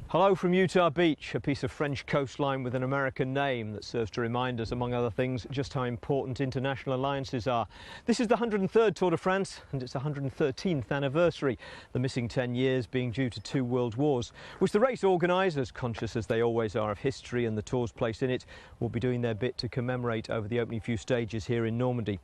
Hello from Utah Beach, a piece of French coastline with an American name that serves to remind us, among other things, just how important international alliances are. This is the 103rd Tour de France and its 113th anniversary, the missing 10 years being due to 2 world wars, which the race organisers, conscious as they always are of history and the Tour's place in it, will be doing their bit to commemorate over the opening few stages here in Normandy.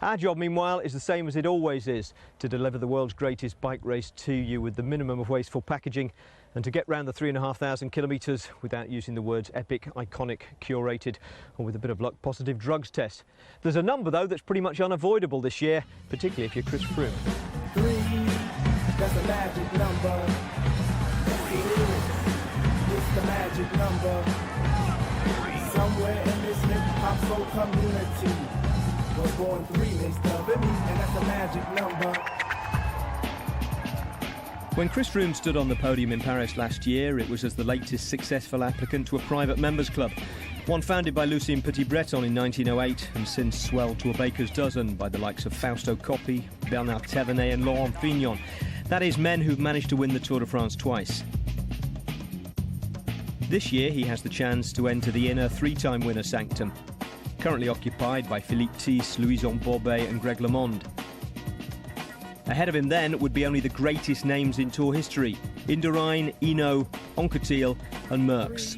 Our job, meanwhile, is the same as it always is, to deliver the world's greatest bike race to you with the minimum of wasteful packaging, and to get round the 3,500 kilometres without using the words epic, iconic, curated, or with a bit of luck, positive drugs test. There's a number, though, that's pretty much unavoidable this year, particularly if you're Chris Froome. 3, that's a magic number. It's the magic number. Somewhere in this hip-hop soul community was born 3 mixed up in me, and that's a magic number. When Chris Froome stood on the podium in Paris last year, it was as the latest successful applicant to a private members club, one founded by Lucien Petit-Breton in 1908 and since swelled to a baker's dozen by the likes of Fausto Coppi, Bernard Thévenet and Laurent Fignon. That is, men who've managed to win the Tour de France twice. This year he has the chance to enter the inner 3-time winner sanctum, currently occupied by Philippe Thys, Louison Bobet and Greg LeMond. Ahead of him then would be only the greatest names in Tour history: Indurain, Hinault, Anquetil and Merckx.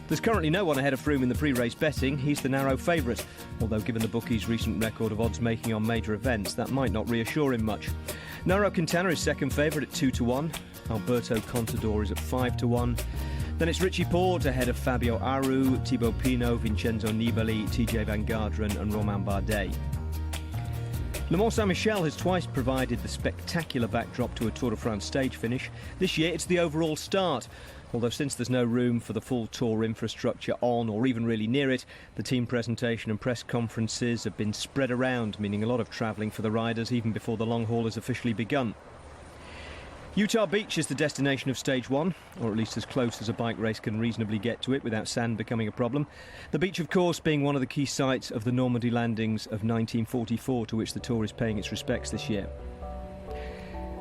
There's currently no one ahead of Froome in the pre-race betting. He's the narrow favourite, although given the bookies' recent record of odds-making on major events, that might not reassure him much. Nairo Quintana is second favourite at 2-1. Alberto Contador is at 5-1. Then it's Richie Porte ahead of Fabio Aru, Thibaut Pinot, Vincenzo Nibali, TJ Van Garderen and Romain Bardet. Le Mans Saint-Michel has twice provided the spectacular backdrop to a Tour de France stage finish. This year it's the overall start, although since there's no room for the full Tour infrastructure on or even really near it, the team presentation and press conferences have been spread around, meaning a lot of travelling for the riders even before the long haul has officially begun. Utah Beach is the destination of stage 1, or at least as close as a bike race can reasonably get to it without sand becoming a problem. The beach, of course, being one of the key sites of the Normandy landings of 1944, to which the Tour is paying its respects this year.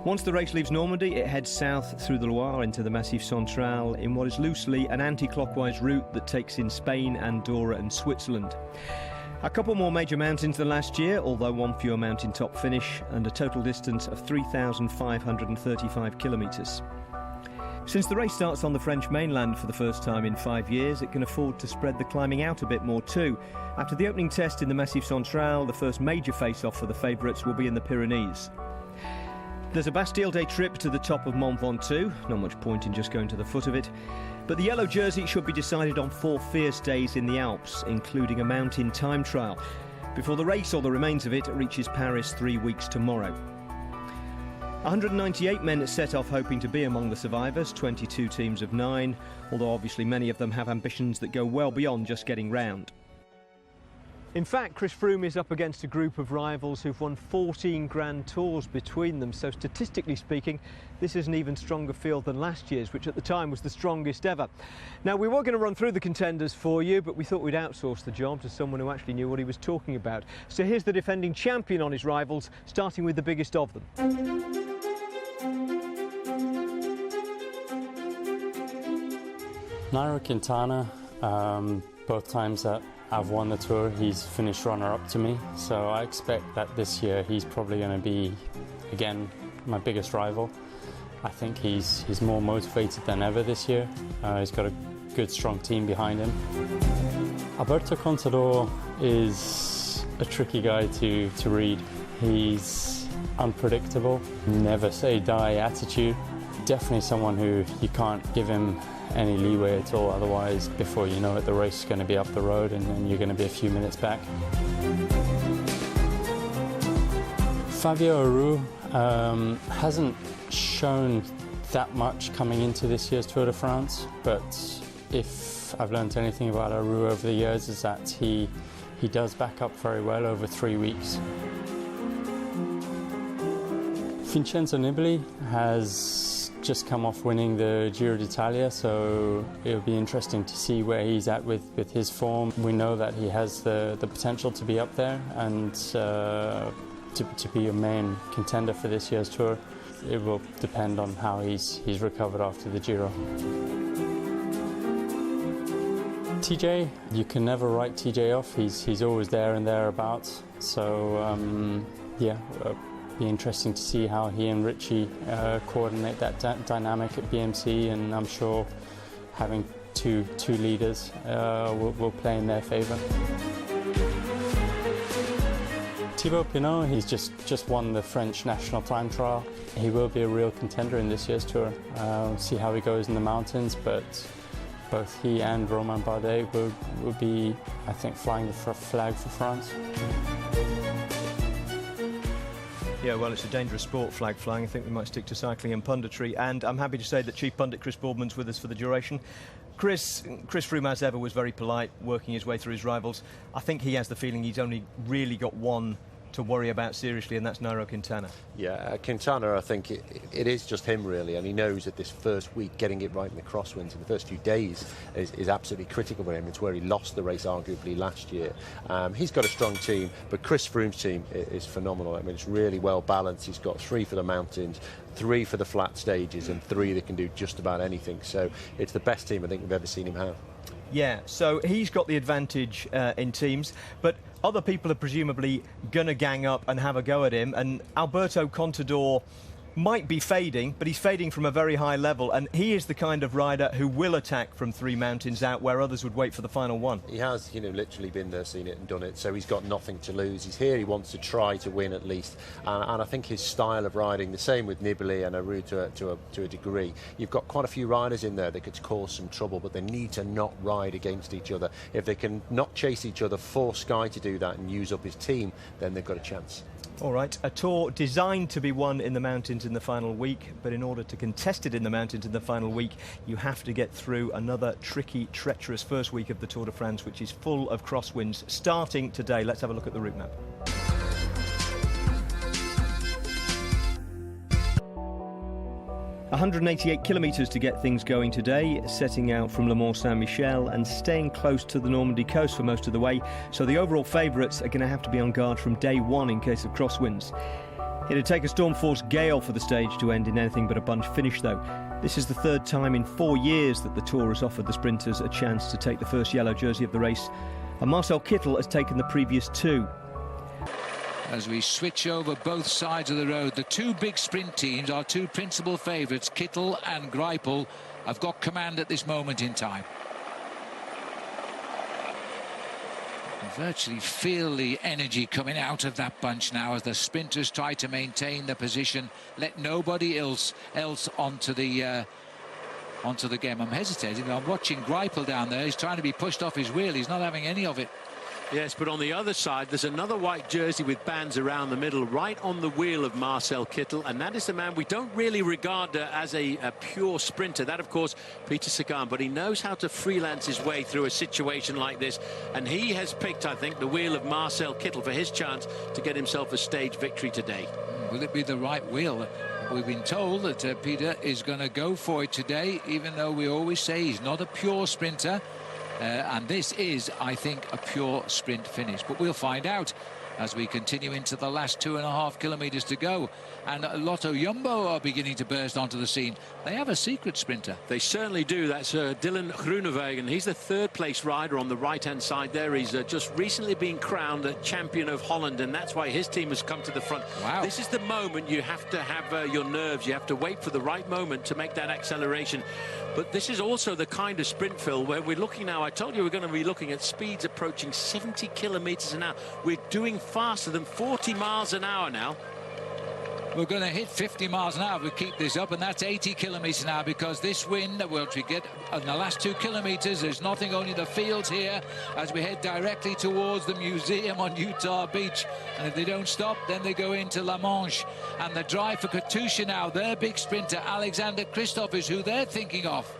Once the race leaves Normandy, it heads south through the Loire into the Massif Central in what is loosely an anti-clockwise route that takes in Spain, Andorra and Switzerland. A couple more major mountains than last year, although one fewer mountain top finish, and a total distance of 3,535 kilometres. Since the race starts on the French mainland for the first time in 5 years, it can afford to spread the climbing out a bit more too. After the opening test in the Massif Central, the first major face-off for the favourites will be in the Pyrenees. There's a Bastille Day trip to the top of Mont Ventoux, not much point in just going to the foot of it. But the yellow jersey should be decided on 4 fierce days in the Alps, including a mountain time trial, before the race, or the remains of it, reaches Paris 3 weeks tomorrow. 198 men set off hoping to be among the survivors, 22 teams of 9, although obviously many of them have ambitions that go well beyond just getting round. In fact, Chris Froome is up against a group of rivals who've won 14 Grand Tours between them, so statistically speaking, this is an even stronger field than last year's, which at the time was the strongest ever. Now, we were going to run through the contenders for you, but we thought we'd outsource the job to someone who actually knew what he was talking about. So here's the defending champion on his rivals, starting with the biggest of them. Nairo Quintana, both times that I've won the Tour, he's finished runner-up to me, so I expect that this year he's probably going to be, again, my biggest rival. I think he's more motivated than ever this year. He's got a good, strong team behind him. Alberto Contador is a tricky guy to read. He's unpredictable, never say die attitude. Definitely someone who you can't give him any leeway at all, otherwise before you know it the race is going to be up the road and then you're going to be a few minutes back. Fabio Aru hasn't shown that much coming into this year's Tour de France, but if I've learned anything about Aru over the years is that he does back up very well over 3 weeks. Vincenzo Nibali has just come off winning the Giro d'Italia, so it'll be interesting to see where he's at with his form. We know that he has the potential to be up there and to be a main contender for this year's Tour. it will depend on how he's recovered after the Giro. TJ, you can never write TJ off. He's always there and thereabouts. So be interesting to see how he and Richie coordinate that dynamic at BMC, and I'm sure having two leaders will play in their favour. Thibaut Pinot, he's just won the French national time trial. He will be a real contender in this year's Tour. See how he goes in the mountains, but both he and Romain Bardet will be, I think, flying the flag for France. Yeah, well, it's a dangerous sport, flag flying. I think we might stick to cycling and punditry. And I'm happy to say that Chief Pundit Chris Boardman's with us for the duration. Chris Froome, as ever, was very polite, working his way through his rivals. I think he has the feeling he's only really got one to worry about seriously, and that's Nairo Quintana. Yeah, Quintana, I think it is just him really, and he knows that this first week getting it right in the crosswinds in the first few days is absolutely critical for him. It's where he lost the race arguably last year. He's got a strong team, but Chris Froome's team is phenomenal. I mean, it's really well balanced. He's got 3 for the mountains, 3 for the flat stages, and 3 that can do just about anything. So it's the best team I think we've ever seen him have. Yeah, so he's got the advantage in teams, but other people are presumably going to gang up and have a go at him, and Alberto Contador might be fading, but he's fading from a very high level, and he is the kind of rider who will attack from 3 mountains out where others would wait for the final one. He has, literally been there, seen it and done it, so he's got nothing to lose. He's here, he wants to try to win at least, and I think his style of riding, the same with Nibali and Aru to a degree. You've got quite a few riders in there that could cause some trouble, but they need to not ride against each other. If they can not chase each other, force Sky to do that and use up his team, then they've got a chance. All right, a Tour designed to be won in the mountains in the final week, but in order to contest it in the mountains in the final week, you have to get through another tricky, treacherous first week of the Tour de France, which is full of crosswinds, starting today. Let's have a look at the route map. 188 kilometres to get things going today, setting out from Le Mans Saint-Michel and staying close to the Normandy coast for most of the way, so the overall favourites are going to have to be on guard from day one in case of crosswinds. It'd take a storm-force gale for the stage to end in anything but a bunch finish, though. This is the 3rd time in 4 years that the Tour has offered the sprinters a chance to take the first yellow jersey of the race, and Marcel Kittel has taken the previous 2. As we switch over both sides of the road, the 2 big sprint teams, our 2 principal favourites, Kittel and Greipel, have got command at this moment in time. You virtually feel the energy coming out of that bunch now as the sprinters try to maintain the position, let nobody else onto the game. I'm hesitating. I'm watching Greipel down there. He's trying to be pushed off his wheel. He's not having any of it. Yes, but on the other side, there's another white jersey with bands around the middle, right on the wheel of Marcel Kittel, and that is the man we don't really regard as a pure sprinter. That, of course, Peter Sagan, but he knows how to freelance his way through a situation like this, and he has picked, I think, the wheel of Marcel Kittel for his chance to get himself a stage victory today. Will it be the right wheel? We've been told that Peter is going to go for it today, even though we always say he's not a pure sprinter. And this is, I think, a pure sprint finish. But we'll find out as we continue into the last 2.5 kilometres to go. And Lotto Jumbo are beginning to burst onto the scene. They have a secret sprinter. They certainly do. That's Dylan Groenewegen. He's the 3rd place rider on the right-hand side there. He's just recently been crowned a champion of Holland, and that's why his team has come to the front. Wow. This is the moment you have to have your nerves. You have to wait for the right moment to make that acceleration. But this is also the kind of sprint, Phil, where we're looking now. I told you we're going to be looking at speeds approaching 70 kilometres an hour. We're doing faster than 40 miles an hour now. We're going to hit 50 miles an hour if we keep this up, and that's 80 kilometres an hour, because this wind that we'll get in the last 2 kilometres, there's nothing, only the fields here as we head directly towards the museum on Utah Beach. And if they don't stop, then they go into La Manche. And the drive for Katusha now, their big sprinter, Alexander Kristoff, is who they're thinking of.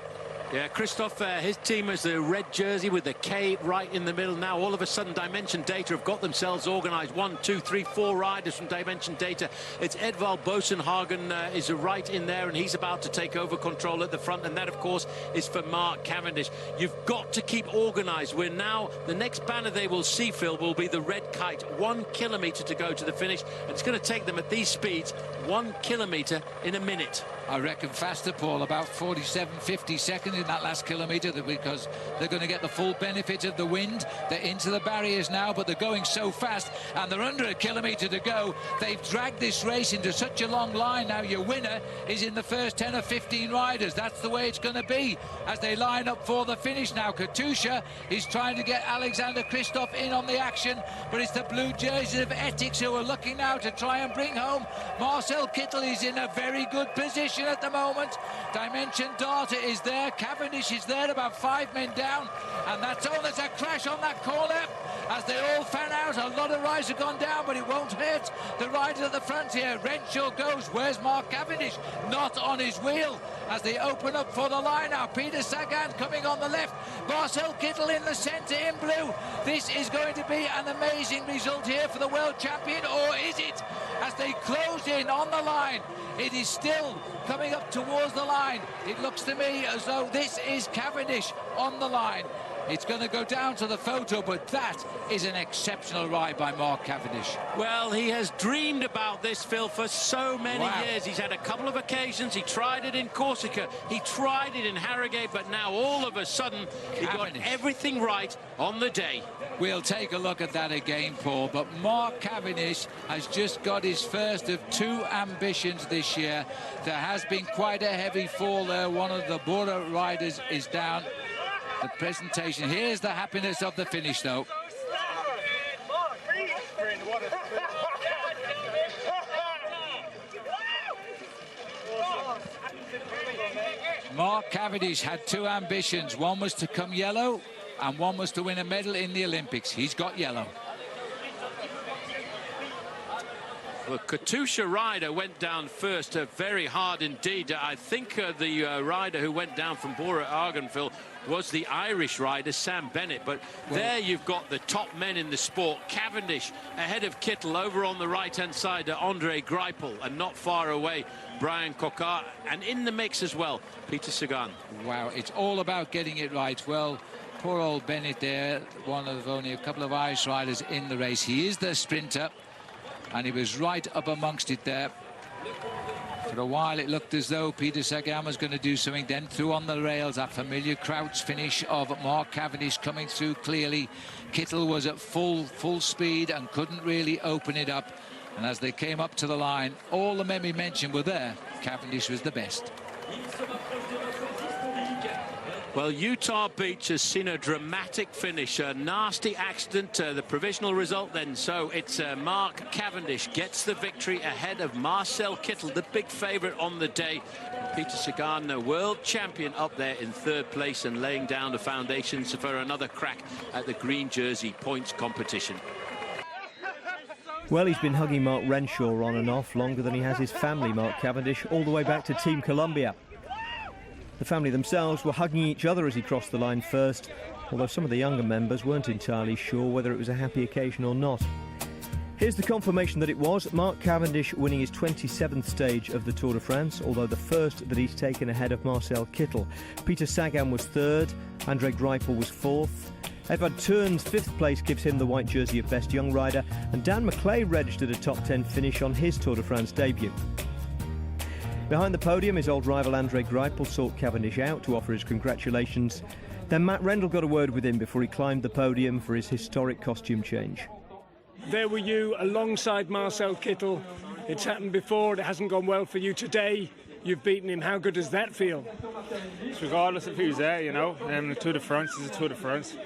Yeah, Christophe, his team is the red jersey with the K right in the middle. Now, all of a sudden, Dimension Data have got themselves organised. 1, 2, 3, 4 riders from Dimension Data. It's Edvald Bosenhagen is right in there, and he's about to take over control at the front. And that, of course, is for Mark Cavendish. You've got to keep organised. We're now, the next banner they will see, Phil, will be the red kite. 1 kilometre to go to the finish. And it's going to take them at these speeds 1 kilometre in a minute. I reckon faster, Paul, about 47, 50 seconds in that last kilometre, because they're going to get the full benefit of the wind. They're into the barriers now, but they're going so fast, and they're under a kilometre to go. They've dragged this race into such a long line. Now your winner is in the first 10 or 15 riders. That's the way it's going to be as they line up for the finish now. Katusha is trying to get Alexander Kristoff in on the action, but it's the blue jerseys of Ethics who are looking now to try and bring home. Marcel Kittel is in a very good position at the moment. Dimension Data is there. Cavendish is there, about 5 men down, and that's all. There's a crash on that corner as they all fan out. A lot of riders have gone down, but it won't hurt the riders at the front here. Renshaw goes. Where's Mark Cavendish? Not on his wheel as they open up for the line now. Peter Sagan coming on the left. Marcel Kittel in the centre in blue. This is going to be an amazing result here for the world champion, or is it? As they close in on the line, it is still coming up towards the line. It looks to me as though this is Cavendish on the line. It's going to go down to the photo, but that is an exceptional ride by Mark Cavendish. Well, he has dreamed about this, Phil, for so many years. He's had a couple of occasions. He tried it in Corsica. He tried it in Harrogate, but now all of a sudden he got everything right on the day. We'll take a look at that again, Paul, but Mark Cavendish has just got his first of 2 ambitions this year. There has been quite a heavy fall there. One of the Bora riders is down. The presentation, here's the happiness of the finish, though. Mark Cavendish had 2 ambitions. One was to come yellow, and one was to win a medal in the Olympics. He's got yellow. Well, Katusha rider went down first, very hard indeed. I think the rider who went down from Bora Argenville was the Irish rider, Sam Bennett. But there you've got the top men in the sport. Cavendish ahead of Kittel, over on the right-hand side, Andre Greipel, and not far away, Brian Coquart, and in the mix as well, Peter Sagan. Wow, it's all about getting it right. Well, poor old Bennett there, one of only a couple of Irish riders in the race. He is the sprinter, and he was right up amongst it there. For a while it looked as though Peter Sagan was going to do something, then through on the rails, that familiar crouch finish of Mark Cavendish coming through clearly. Kittel was at full speed and couldn't really open it up, and as they came up to the line, all the men we mentioned were there. Cavendish was the best. Well, Utah Beach has seen a dramatic finish, a nasty accident, the provisional result then. So it's Mark Cavendish gets the victory ahead of Marcel Kittel, the big favourite on the day. Peter Sagan, the world champion, up there in 3rd place and laying down the foundations for another crack at the green jersey points competition. Well, he's been hugging Mark Renshaw on and off longer than he has his family, Mark Cavendish, all the way back to Team Columbia. The family themselves were hugging each other as he crossed the line first, although some of the younger members weren't entirely sure whether it was a happy occasion or not. Here's the confirmation that it was. Mark Cavendish winning his 27th stage of the Tour de France, although the first that he's taken ahead of Marcel Kittel. Peter Sagan was 3rd, Andre Greipel was 4th. Edvard Thurn's 5th place gives him the white jersey of Best Young Rider, and Dan McClay registered a top 10 finish on his Tour de France debut. Behind the podium, his old rival Andre Greipel sought Cavendish out to offer his congratulations. Then Matt Rendell got a word with him before he climbed the podium for his historic costume change. There were you alongside Marcel Kittel. It's happened before, it hasn't gone well for you today. You've beaten him. How good does that feel? It's regardless of who's there, you know. The Tour de France is a Tour de France.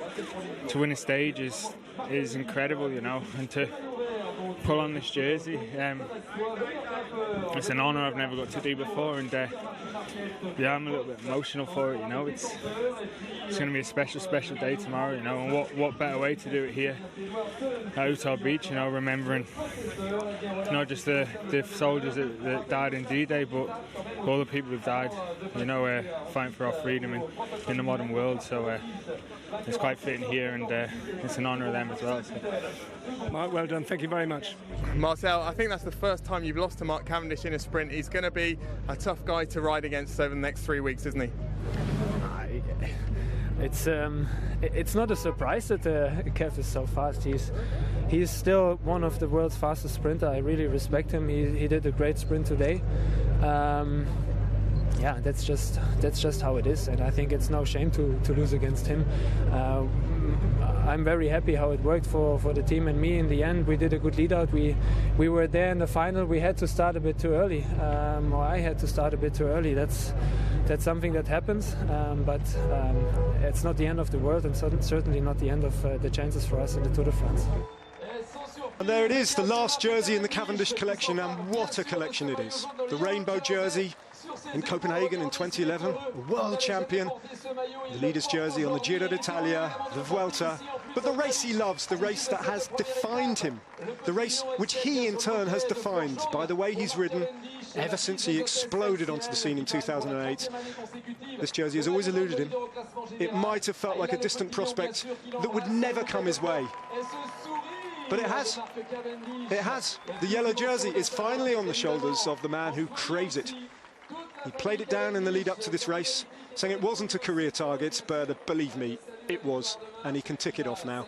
To win a stage is incredible, you know, and to pull on this jersey. It's an honour I've never got to do before, and yeah, I'm a little bit emotional for it. You know, it's going to be a special day tomorrow. You know, and what better way to do it here at Utah Beach? You know, remembering not just the soldiers that died in D-Day, but all the people who've died. You know, fighting for our freedom in the modern world. So it's quite fitting here, and it's an honour of them as well. So. Mark, well done. Thank you very much. Marcel, I think that's the first time you've lost to Mark Cavendish in a sprint. He's going to be a tough guy to ride against over the next 3 weeks, isn't he? It's not a surprise that Kev is so fast. He's still one of the world's fastest sprinter. I really respect him. He did a great sprint today. Yeah, that's just how it is, and I think it's no shame to lose against him. I'm very happy how it worked for the team and me. In the end, we did a good lead out. We were there in the final. We had to start a bit too early, or I had to start a bit too early. That's something that happens, but it's not the end of the world, and certainly not the end of the chances for us in the Tour de France. And there it is, the last jersey in the Cavendish collection, and what a collection it is. The rainbow jersey in Copenhagen in 2011, a world champion, the leader's jersey on the Giro d'Italia, the Vuelta, but the race he loves, the race that has defined him, the race which he in turn has defined by the way he's ridden ever since he exploded onto the scene in 2008. This jersey has always eluded him. It might have felt like a distant prospect that would never come his way. But it has. It has. The yellow jersey is finally on the shoulders of the man who craves it. He played it down in the lead up to this race, saying it wasn't a career target, but believe me, it was, and he can tick it off now.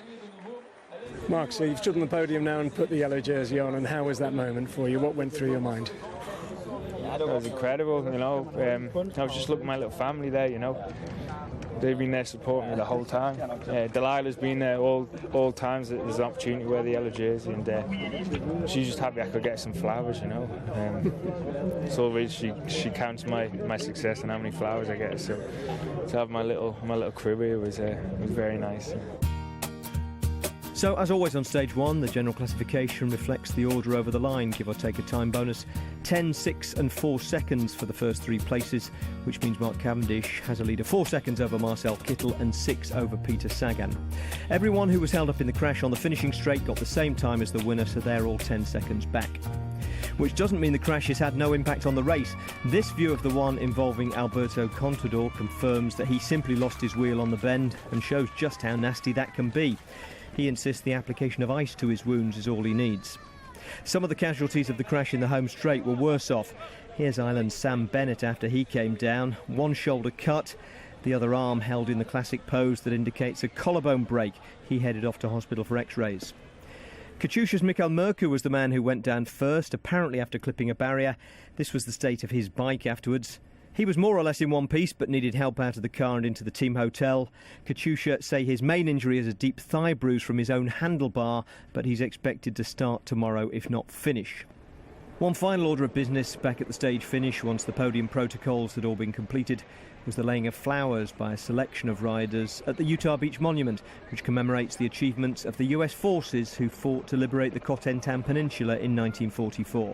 Mark, so you've stood on the podium now and put the yellow jersey on, and how was that moment for you? What went through your mind? That was incredible, you know. I was just looking at my little family there, you know. They've been there supporting me the whole time. Delilah's been there all times that there's an opportunity to wear the yellow jersey, and she's just happy I could get some flowers, you know. So really she counts my success and how many flowers I get. So to have my little crib here was very nice. So, as always on stage one, the general classification reflects the order over the line, give or take a time bonus. 10, 6 and 4 seconds for the first 3 places, which means Mark Cavendish has a lead of 4 seconds over Marcel Kittel and 6 over Peter Sagan. Everyone who was held up in the crash on the finishing straight got the same time as the winner, so they're all 10 seconds back. Which doesn't mean the crash has had no impact on the race. This view of the one involving Alberto Contador confirms that he simply lost his wheel on the bend and shows just how nasty that can be. He insists the application of ice to his wounds is all he needs. Some of the casualties of the crash in the home straight were worse off. Here's Ireland's Sam Bennett after he came down. One shoulder cut, the other arm held in the classic pose that indicates a collarbone break. He headed off to hospital for x-rays. Katusha's Mikael Mørkøv was the man who went down first, apparently after clipping a barrier. This was the state of his bike afterwards. He was more or less in one piece, but needed help out of the car and into the team hotel. Katusha say his main injury is a deep thigh bruise from his own handlebar, but he's expected to start tomorrow, if not finish. One final order of business back at the stage finish, once the podium protocols had all been completed, was the laying of flowers by a selection of riders at the Utah Beach Monument, which commemorates the achievements of the US forces who fought to liberate the Cotentin Peninsula in 1944.